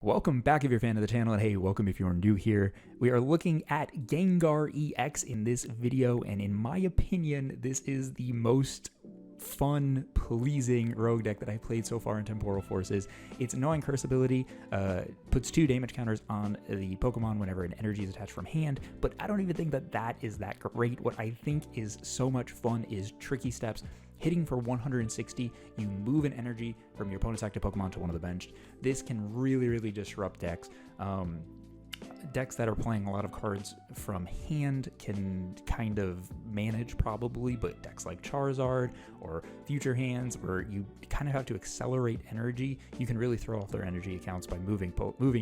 Welcome back if you're a fan of the channel, and hey, welcome if you're new here. We are looking at Gengar EX in this video, and in my opinion, this is the most fun, pleasing rogue deck that I've played so far in Temporal Forces. Its annoying curse ability puts 2 damage counters on the Pokemon whenever an energy is attached from hand, but I don't even think that that is that great. What I think is so much fun is Tricky Steps. Hitting for 160, you move an energy from your opponent's active Pokemon to one of the bench. This can really disrupt decks. Decks that are playing a lot of cards from hand can kind of manage probably, but decks like Charizard or Future Hands, where you kind of have to accelerate energy, you can really throw off their energy accounts by moving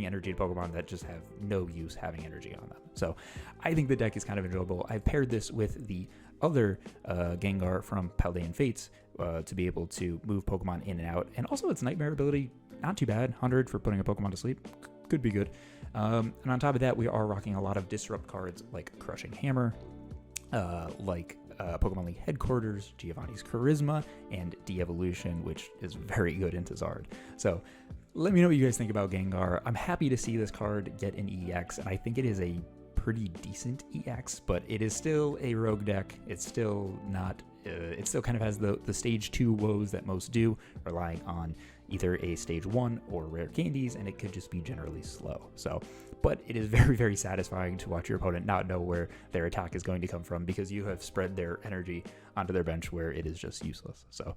energy to Pokemon that just have no use having energy on them. So I think the deck is kind of enjoyable. I've paired this with the other Gengar from Pal Fates to be able to move Pokemon in and out, and also its Nightmare ability, not too bad. 100 for putting a Pokemon to sleep, could be good. And on top of that, we are rocking a lot of disrupt cards like Crushing Hammer, Pokemon League Headquarters, Giovanni's Charisma, and Devolution, which is very good into Zard. So let me know what you guys think about Gengar. I'm happy to see this card get an EX, and I think it is a pretty decent EX, but it is still a rogue deck. It's still not, it still kind of has the stage 2 woes that most do, relying on either a stage 1 or rare candies, and it could just be generally slow. So, but it is very satisfying to watch your opponent not know where their attack is going to come from, because you have spread their energy onto their bench where it is just useless. So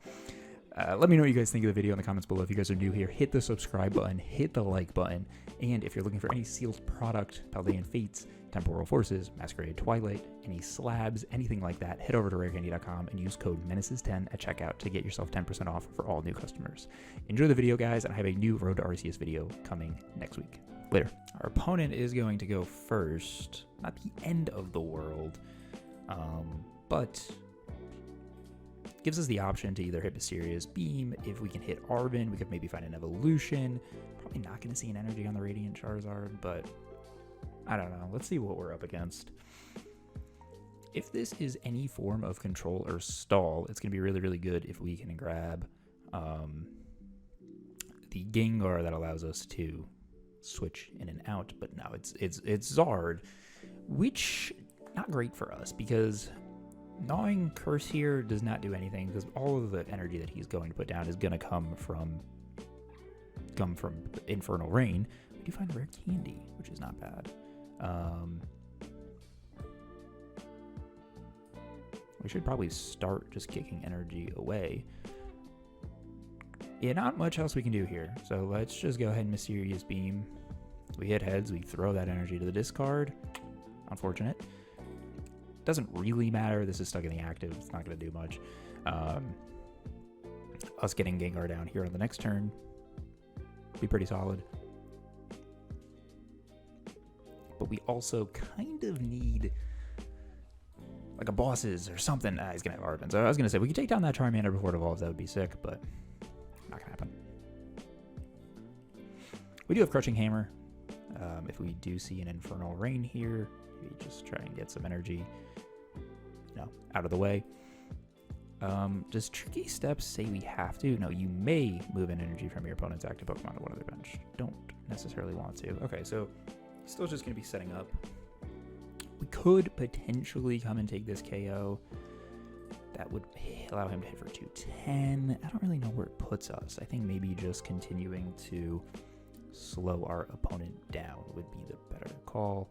let me know what you guys think of the video in the comments below. If you guys are new here, hit the subscribe button, hit the like button, and if you're looking for any sealed product, Paldean Fates, Temporal Forces, Masquerade Twilight, any slabs, anything like that, head over to rarecandy.com and use code Menaces10 at checkout to get yourself 10% off for all new customers. Enjoy the video, guys, and I have a new Road to RCS video coming next week. Later. Our opponent is going to go first. Not the end of the world, but gives us the option to either hit Mysterious Beam. If we can hit Arven, we could maybe find an Evolution. Probably not going to see an energy on the Radiant Charizard, but I don't know. Let's see what we're up against. If this is any form of control or stall, it's going to be really good if we can grab the Gengar that allows us to switch in and out. But no, it's Zard, which not great for us, because Gnawing Curse here does not do anything, because all of the energy that he's going to put down is going to come from Infernal Rain. We do find Rare Candy, which is not bad. We should probably start just kicking energy away. Yeah, not much else we can do here. So let's just go ahead and Mysterious Beam. We hit heads, we throw that energy to the discard. Unfortunate. Doesn't really matter. This is stuck in the active. It's not going to do much. Us getting Gengar down here on the next turn be pretty solid. But we also kind of need like a bosses or something. He's going to have Arven. So I was going to say, we could take down that Charmander before it evolves. That would be sick, but not going to happen. We do have Crushing Hammer. If we do see an Infernal Rain here, we just try and get some energy, out of the way. Does Tricky Steps say we have to? No, you may move an energy from your opponent's active Pokemon to one of their bench. Don't necessarily want to. Okay, so still just going to be setting up. We could potentially come and take this KO. That would allow him to hit for 210. I don't really know where it puts us. I think maybe just continuing to slow our opponent down would be the better call.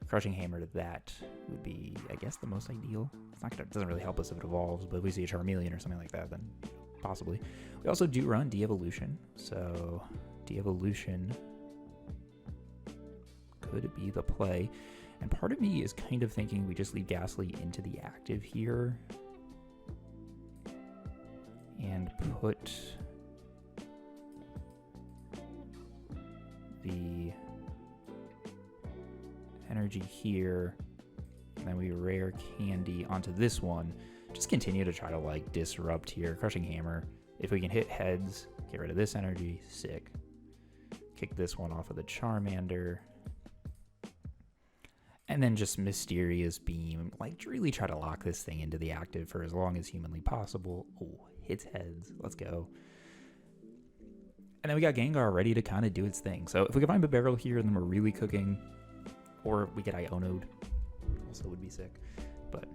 Crushing Hammer to that would be, I guess, the most ideal. It doesn't really help us if it evolves, but if we see a Charmeleon or something like that, then possibly. We also do run De-Evolution, so De-Evolution could be the play. And part of me is kind of thinking we just leave Gastly into the active here and put the energy here, and then we Rare Candy onto this one. Just continue to try to disrupt here. Crushing Hammer. If we can hit heads, get rid of this energy, sick. Kick this one off of the Charmander. And then just Mysterious Beam. Really try to lock this thing into the active for as long as humanly possible. Oh, hits heads. Let's go. And then we got Gengar ready to kind of do its thing. So if we can find Bibarel here, then we're really cooking. Or we get Iono'd. Also would be sick. But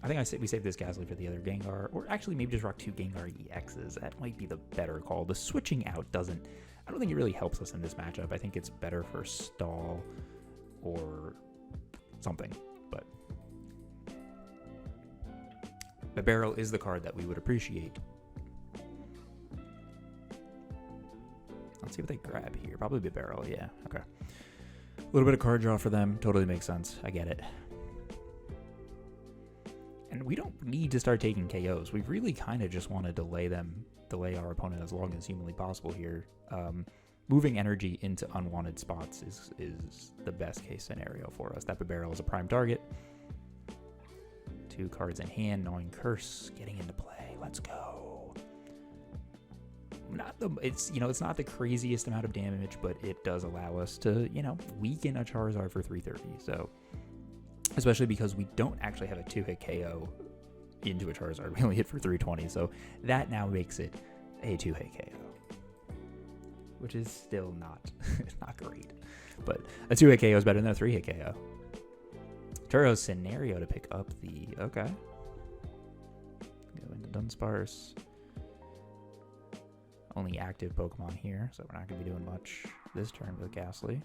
I think we saved this Gastly for the other Gengar. Or actually maybe just rock 2 Gengar EXs. That might be the better call. The switching out doesn't... I don't think it really helps us in this matchup. I think it's better for stall or something. But Bibarel is the card that we would appreciate. Let's see what they grab here. Probably Bibarel, yeah. Okay. A little bit of card draw for them. Totally makes sense. I get it. And we don't need to start taking KOs. We really kind of just want to delay our opponent as long as humanly possible here. Moving energy into unwanted spots is the best case scenario for us. That Bibarel is a prime target. 2 cards in hand, Gnawing Curse getting into play. Let's go. It's not the craziest amount of damage, but it does allow us to, weaken a Charizard for 330. So, especially because we don't actually have a 2-hit KO into a Charizard. We only hit for 320. So that now makes it a 2-hit KO, which is still not great. But a 2-hit KO is better than a 3-hit KO. Turo's Scenario to pick up the... Okay. Go into Dunsparce. Only active Pokemon here, so we're not going to be doing much this turn with Gastly.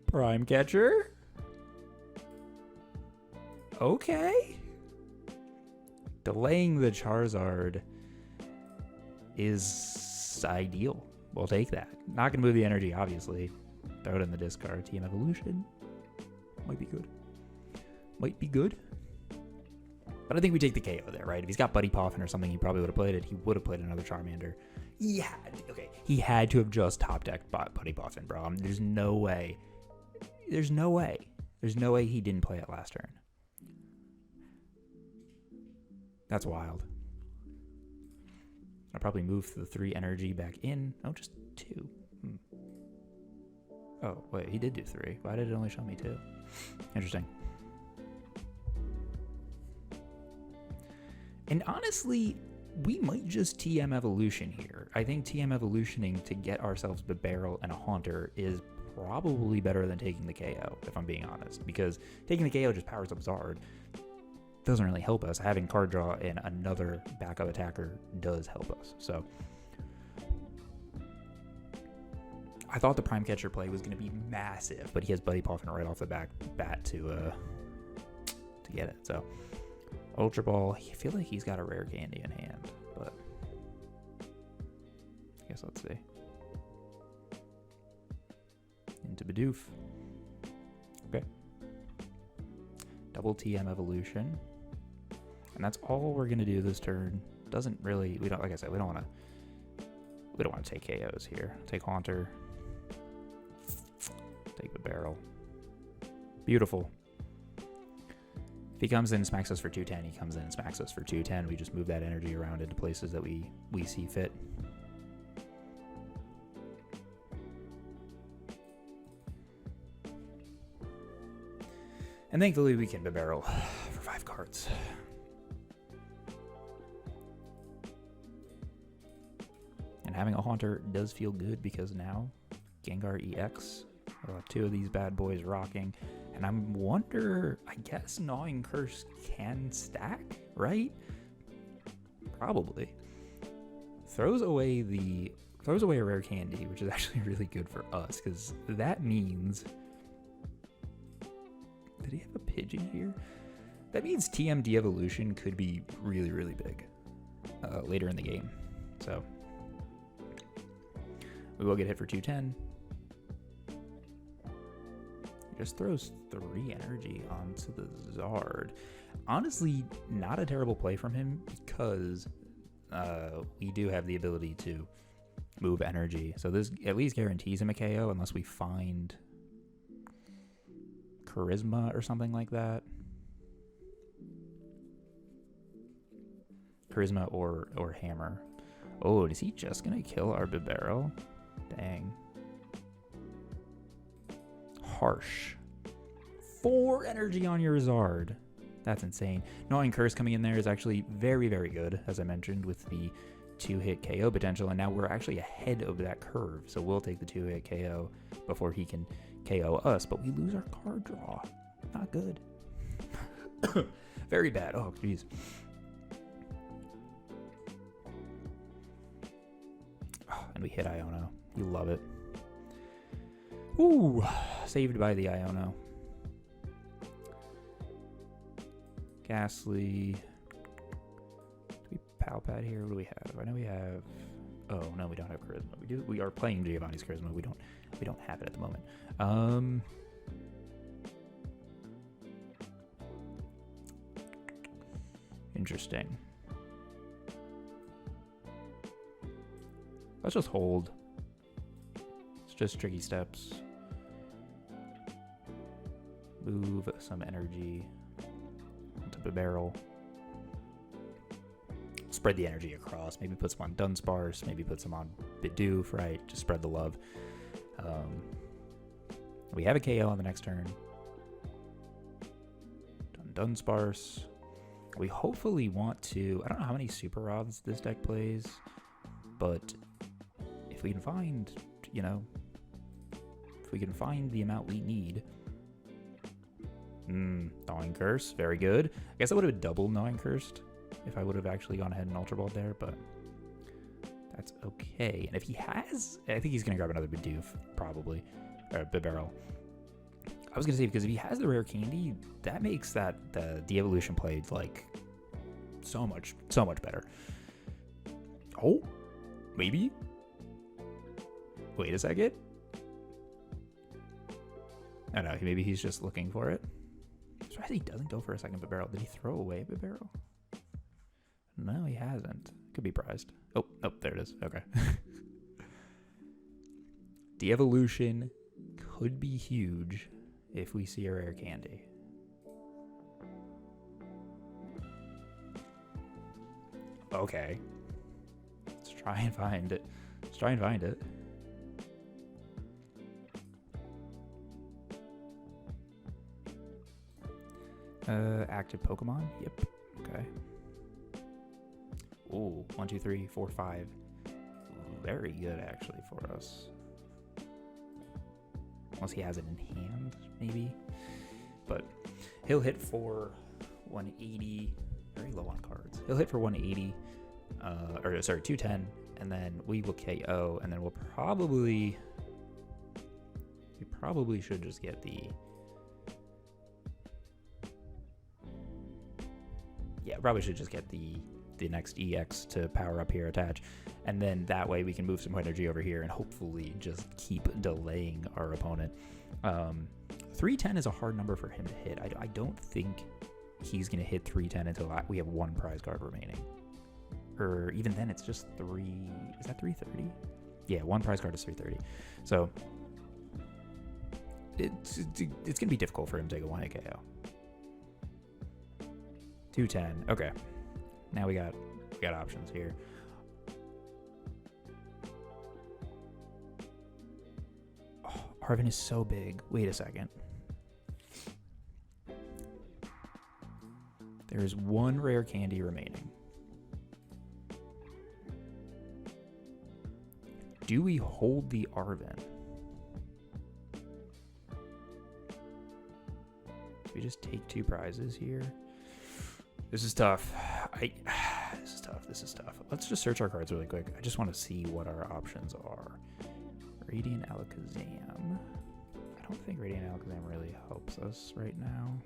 Prime Catcher? Okay. Delaying the Charizard is ideal. We'll take that. Not going to move the energy, obviously. Throw it in the discard. Team Evolution. Might be good. Might be good. But I think we take the KO there, right? If he's got Buddy Poffin or something, he probably would have played it. He would have played another Charmander. Yeah, okay. He had to have just top decked Buddy Poffin, bro. There's no way. There's no way. There's no way he didn't play it last turn. That's wild. I'll probably move the 3 energy back in. Oh, just 2. Oh, wait, he did do 3. Why did it only show me 2? Interesting. And honestly, we might just TM Evolution here. I think TM Evolutioning to get ourselves Bibarel and a Haunter is probably better than taking the KO, if I'm being honest. Because taking the KO just powers up Zard. Doesn't really help us. Having card draw and another backup attacker does help us. So I thought the Prime Catcher play was going to be massive, but he has Buddy Poffin right off the bat to get it. So Ultra Ball, I feel like he's got a Rare Candy in hand, but I guess let's see. Into Bidoof. Okay. Double TM Evolution. And that's all we're going to do this turn. Doesn't really, like I said, we don't want to take KOs here. Take Haunter. Take the barrel. Beautiful. If he comes in and smacks us for 210, he comes in and smacks us for 210. We just move that energy around into places that we see fit. And thankfully we can Bibarel for 5 cards. And having a Haunter does feel good because now Gengar EX, we'll have 2 of these bad boys rocking. And I guess Gnawing Curse can stack, right? Probably. Throws away a Rare Candy, which is actually really good for us, because that means... Did he have a Pigeon here? That means TM Devolution could be really, really big later in the game. So we will get hit for 210. He just throws 3 energy onto the Zard. Honestly, not a terrible play from him because we do have the ability to move energy. So this at least guarantees him a KO unless we find Charisma or something like that. Charisma or Hammer. Oh, is he just gonna kill our Bibarel? Dang. Harsh. 4 energy on your Zard. That's insane. Gnawing Curse coming in there is actually very, very good, as I mentioned, with the 2-hit KO potential, and now we're actually ahead of that curve, so we'll take the 2-hit KO before he can KO us, but we lose our card draw. Not good. Very bad. Oh, jeez. Oh, and we hit Iono. You love it. Ooh, saved by the Iono. Gastly. Do we Pal Pad here? What do we have? I know we have. Oh no, we don't have charisma. We do. We are playing Giovanni's charisma. We don't have it at the moment. Interesting. Let's just hold. It's just tricky steps. Move some energy onto Bibarel. Spread the energy across. Maybe put some on Dunsparce. Maybe put some on Bidoof, right? Just spread the love. We have a KO on the next turn. Dunsparce. We hopefully want to... I don't know how many Super Rods this deck plays, but if we can find, you know... If we can find the amount we need... Gnawing Curse, very good. I guess I would have double Gnawing Cursed if I would have actually gone ahead and Ultra Ball there, but that's okay. And if he has... I think he's going to grab another Bidoof, probably. Or Bibarel. I was going to say, because if he has the Rare Candy, that makes the Devolution play, like, so much better. Oh, maybe? Wait a second. I don't know, maybe he's just looking for it. I'm surprised he doesn't go for a second Bibarel. Did he throw away Bibarel? No, he hasn't. Could be prized. Oh, nope, there it is. Okay. Devolution could be huge if we see a Rare Candy. Okay. Let's try and find it. Let's try and find it. Active Pokemon? Yep. Okay. Ooh, 1, 2, 3, 4, 5. Very good, actually, for us. Unless he has it in hand, maybe. But he'll hit for 180. Very low on cards. He'll hit for 180. Or, sorry, 210. And then we will KO. And then we'll probably... We probably should just get the... Yeah, probably should just get the next EX to power up here, attach, and then that way we can move some energy over here and hopefully just keep delaying our opponent. 310 is a hard number for him to hit. I don't think he's going to hit 310 until we have 1 prize card remaining. Or even then, it's just 3... Is that 330? Yeah, 1 prize card is 330. So it's going to be difficult for him to take a 1-hit KO. 210. Okay. Now we got options here. Oh, Arven is so big. Wait a second. There is 1 Rare Candy remaining. Do we hold the Arven? Do we just take 2 prizes here? This is tough. This is tough. Let's just search our cards really quick. I just want to see what our options are. Radiant Alakazam. I don't think Radiant Alakazam really helps us right now.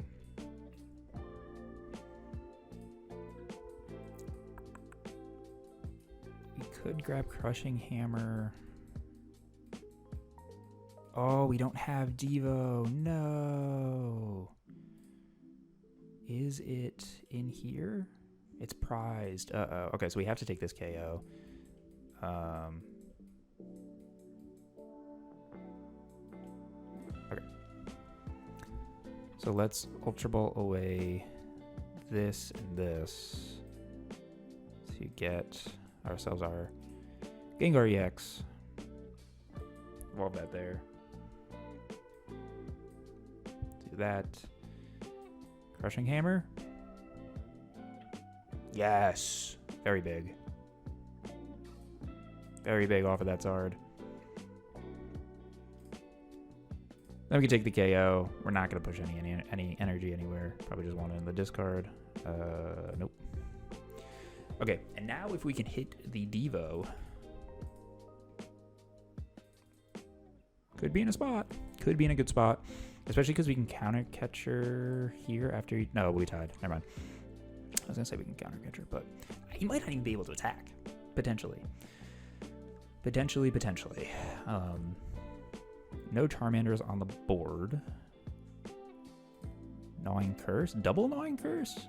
We could grab Crushing Hammer. Oh, we don't have Devo. No. Is it in here? It's prized. Uh-oh. Okay, so we have to take this KO. Okay. So let's Ultra Ball away this and this to get ourselves our Gengar EX. Evolve that there. Do that. Crushing Hammer. Yes. Very big. Very big off of that Zard. Then we can take the KO. We're not going to push any energy anywhere. Probably just want it in the discard. Nope. Okay, and now if we can hit the Devo. Could be in a spot. Could be in a good spot. Especially because we can counter catcher here after he... No, we tied. Never mind. I was going to say we can counter catcher, but he might not even be able to attack. Potentially. Potentially. No Charmanders on the board. Gnawing Curse? Double Gnawing Curse?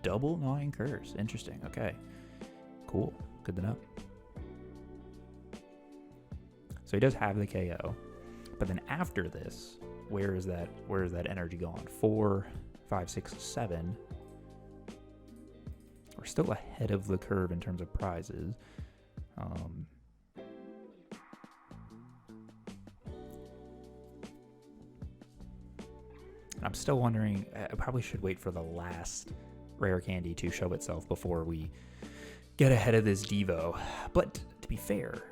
Double Gnawing Curse. Interesting. Okay. Cool. Good to know. So he does have the KO. But then after this, where is that energy going? 4, 5, 6, 7. We're still ahead of the curve in terms of prizes. I'm still wondering, I probably should wait for the last rare candy to show itself before we get ahead of this Devo. But to be fair,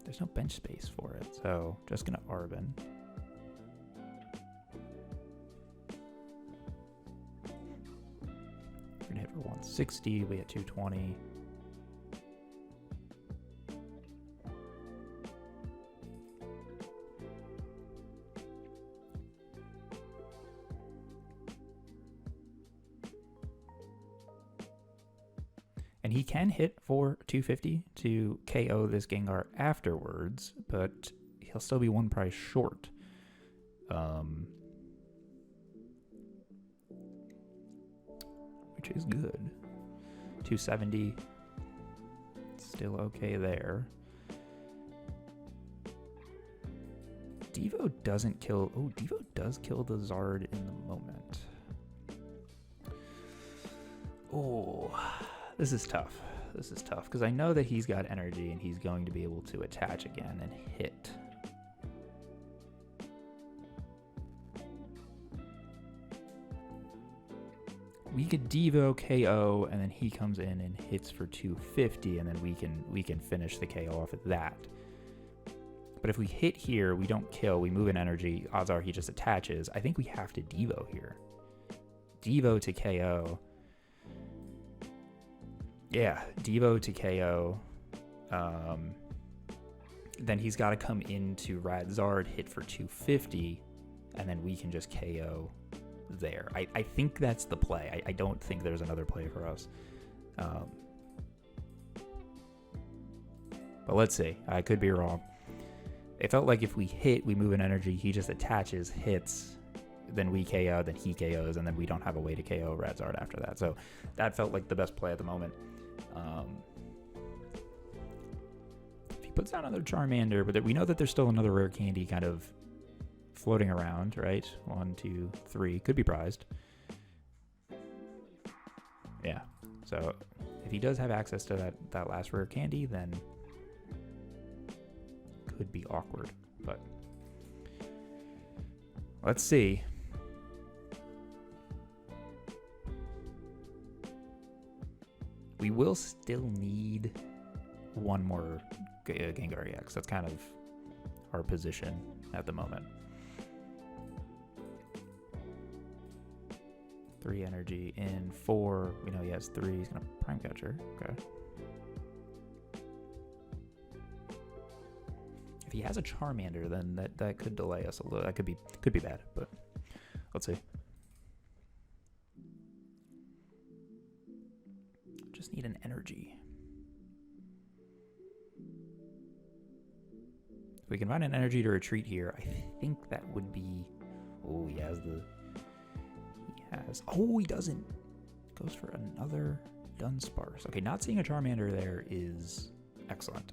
there's no bench space for it, so just gonna Arven. We're gonna hit for 160, we hit 220. And he can hit for 250 to KO this Gengar afterwards, but he'll still be one prize short. Which is good. 270. Still okay there. Devo doesn't kill... Oh, Devo does kill the Zard in the moment. Oh... This is tough. This is tough because I know that he's got energy and he's going to be able to attach again and hit. We could Devo KO and then he comes in and hits for 250 and then we can finish the KO off at that. But if we hit here, we don't kill, we move in energy, odds are he just attaches. I think we have to Devo here. Devo to KO. Yeah, Devo to KO. Then he's got to come into Radzard, hit for 250, and then we can just KO there. I think that's the play. I don't think there's another play for us. But let's see. I could be wrong. It felt like if we hit, we move in energy, he just attaches, hits, then we KO, then he KOs, and then we don't have a way to KO Radzard after that. So that felt like the best play at the moment. If he puts down another Charmander, but we know that there's still another rare candy kind of floating around, right? 1, 2, 3 could be prized. Yeah. So if he does have access to that last rare candy, then could be awkward. But let's see. We will still need one more Gengar EX. That's kind of our position at the moment. 3 energy in 4. We know he has 3. He's gonna Prime Catcher. Okay. If he has a Charmander, then that could delay us a little. That could be bad, but let's see. Just need an energy. If we can find an energy to retreat here, I think that would be... Oh, he has the... Oh, he doesn't. Goes for another Dunsparce. Okay, not seeing a Charmander there is excellent.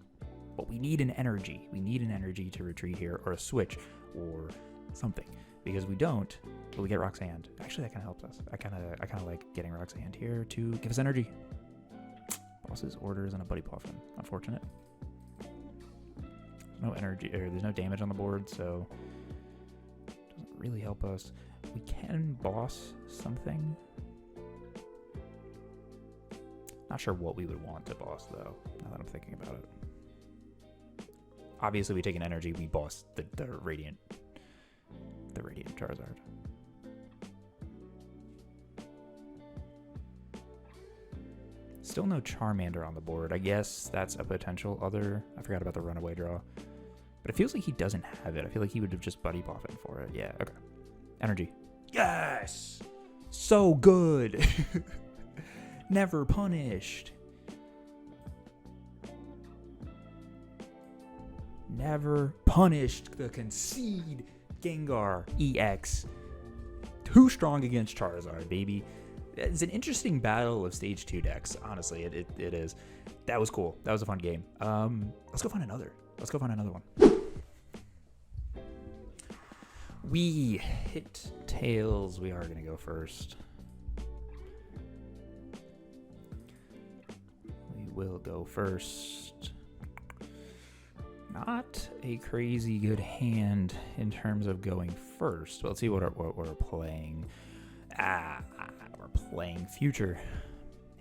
But we need an energy. We need an energy to retreat here, or a switch, or something. Because we don't, but we get Roxanne. Actually, that kind of helps us. I kind of like getting Roxanne here to give us energy. Boss's orders and a Buddy Puffin. Unfortunate. No energy, or there's no damage on the board, so really help us. We can boss something. Not sure what we would want to boss, though, now that I'm thinking about it. Obviously, we take an energy, we boss the Radiant Charizard. Still no Charmander on the board. I guess that's a potential other. I forgot about the runaway draw. But it feels like he doesn't have it. I feel like he would have just buddy popping for it. Yeah, okay. Energy. Yes! So good! Never punished. Never punished. The Concede Gengar EX. Too strong against Charizard, baby. It's an interesting battle of stage 2 decks. Honestly, it is. That was cool. That was a fun game. Let's go find another. Let's go find another one. We hit tails. We are going to go first. We will go first. Not a crazy good hand in terms of going first. But let's see what we're playing. We're playing future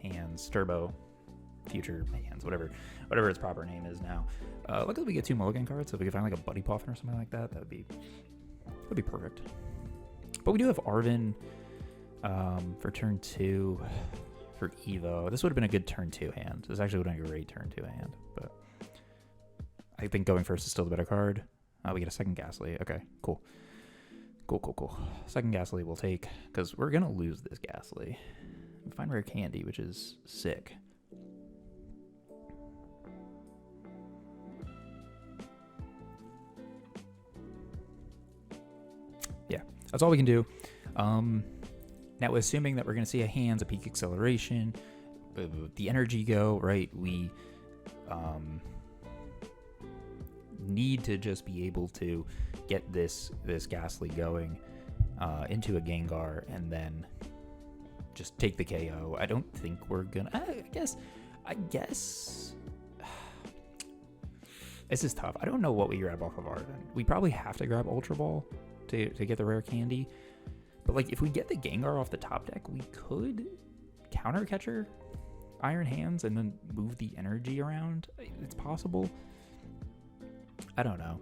hands, turbo, future hands, whatever its proper name is now. Luckily we get 2 mulligan cards, so if we could find like a buddy poffin or something like that, that'd be perfect. But we do have Arven for turn 2 for Evo. This would have been a good turn 2 hand. This actually would have been a great turn 2 hand, but I think going first is still the better card. We get a second Gastly. Okay, cool. Cool. Second Gastly we'll take, because we're going to lose this Gastly. We find Rare Candy, which is sick. Yeah, that's all we can do. Now, assuming that we're going to see a hands, a peak acceleration, the energy go, right? We need to just be able to get this Gastly going into a Gengar and then just take the KO. I don't think we're gonna. I guess this is tough. I don't know what we grab off of Arven. We probably have to grab Ultra Ball to get the Rare Candy. But like, if we get the Gengar off the top deck, we could counter catcher Iron Hands and then move the energy around. It's possible. I don't know.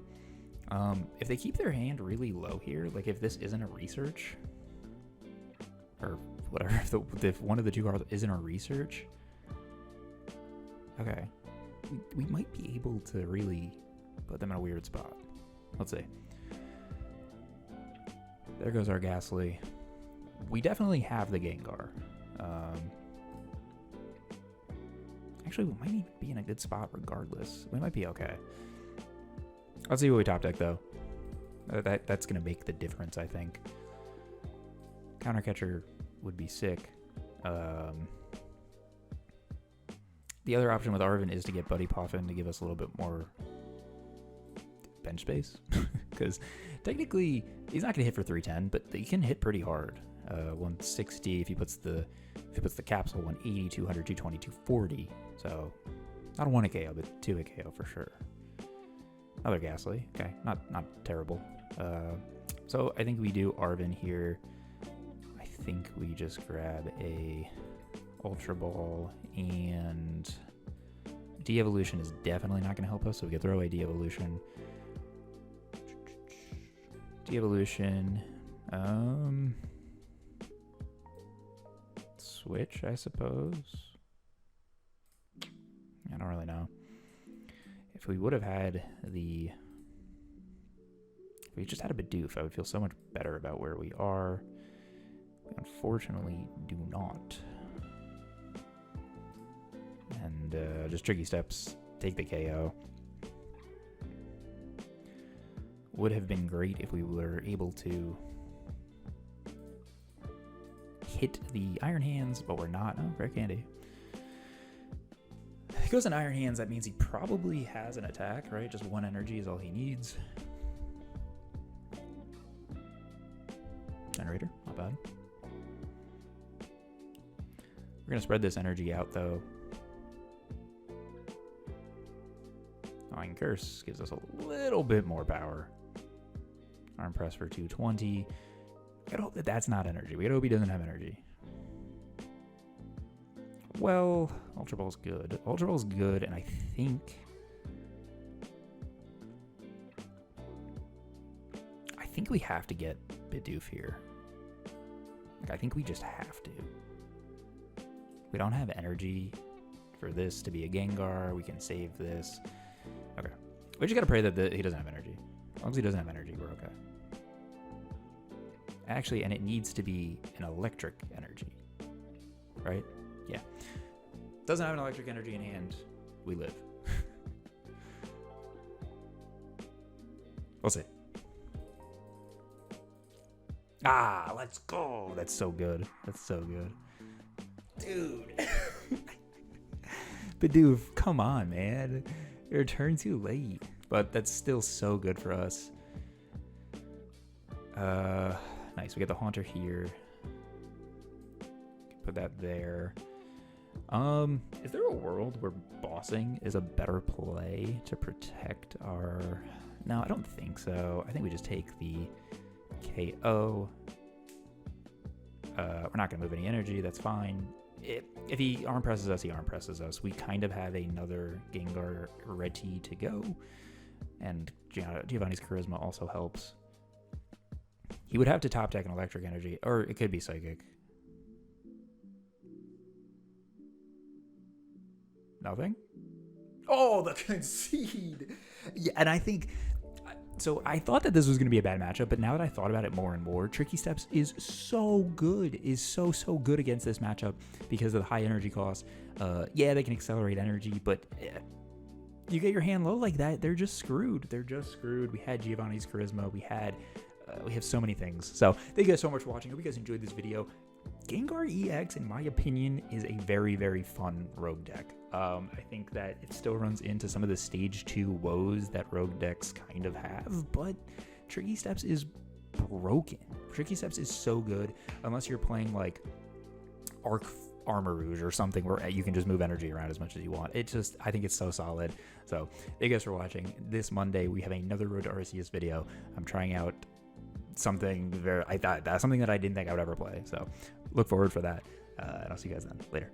If they keep their hand really low here, like if this isn't a research, or whatever, if one of the 2 cards isn't a research, okay, we might be able to really put them in a weird spot. Let's see. There goes our Gastly. We definitely have the Gengar. Actually, we might even be in a good spot regardless. We might be okay. Let's see what we top deck, though. That's going to make the difference, I think. Counter catcher would be sick. The other option with Arven is to get Buddy Poffin to give us a little bit more bench space. Because technically, he's not going to hit for 310, but he can hit pretty hard. 160 if he puts the capsule, 180, 200, 220, 240. So not a 1 KO, but 2 KO for sure. Another Gastly. Okay, not terrible. So I think we do Arven here. I think we just grab a Ultra Ball, and De-Evolution is definitely not going to help us, so we can throw away De-Evolution. De-Evolution. Switch, I suppose. I don't really know. If we would have had if we just had a Bidoof, I would feel so much better about where we are. We unfortunately do not. And just tricky steps, take the KO. Would have been great if we were able to hit the Iron Hands, but we're not. Oh, Rare Candy. If he goes in Iron Hands, that means he probably has an attack, right? Just 1 energy is all he needs. Generator, not bad. We're going to spread this energy out, though. Iron Curse gives us a little bit more power. Arm Press for 220. We gotta hope that that's not energy. We gotta hope he doesn't have energy. Well, Ultra Ball's good. Ultra Ball's good, and I think we have to get Bidoof here. Like, I think we just have to. We don't have energy for this to be a Gengar. We can save this. Okay. We just gotta pray that he doesn't have energy. As long as he doesn't have energy, we're okay. Actually, and it needs to be an electric energy. Right? Yeah. Doesn't have an electric energy in hand. We live. We'll see. Ah, let's go. That's so good. That's so good. Dude. Bidoof, come on, man. Your turn too late. But that's still so good for us. Nice. We get the Haunter here. Put that there. Is there a world where bossing is a better play to protect our... No, I don't think so. I think we just take the KO. We're not going to move any energy. That's fine. If he arm presses us, he arm presses us. We kind of have another Gengar ready to go. And Giovanni's Charisma also helps. He would have to top deck an electric energy, or it could be psychic. Nothing? Oh, the concede! Yeah, and I think... So I thought that this was going to be a bad matchup, but now that I thought about it more and more, Tricky Steps is so good, is so good against this matchup because of the high energy cost. Yeah, they can accelerate energy, but you get your hand low like that, they're just screwed. They're just screwed. We had Giovanni's Charisma. We have so many things. So thank you guys so much for watching. I hope you guys enjoyed this video. Gengar EX, in my opinion, is a very, very fun rogue deck. I think that it still runs into some of the stage 2 woes that rogue decks kind of have, but Tricky Steps is broken. Tricky Steps is so good, unless you're playing like Arc Armor Rouge or something where you can just move energy around as much as you want. I think it's so solid. So thank you guys for watching. This Monday, we have another Road to Arceus video. I'm trying out something that's something that I didn't think I would ever play. So look forward for that. And I'll see you guys then. Later.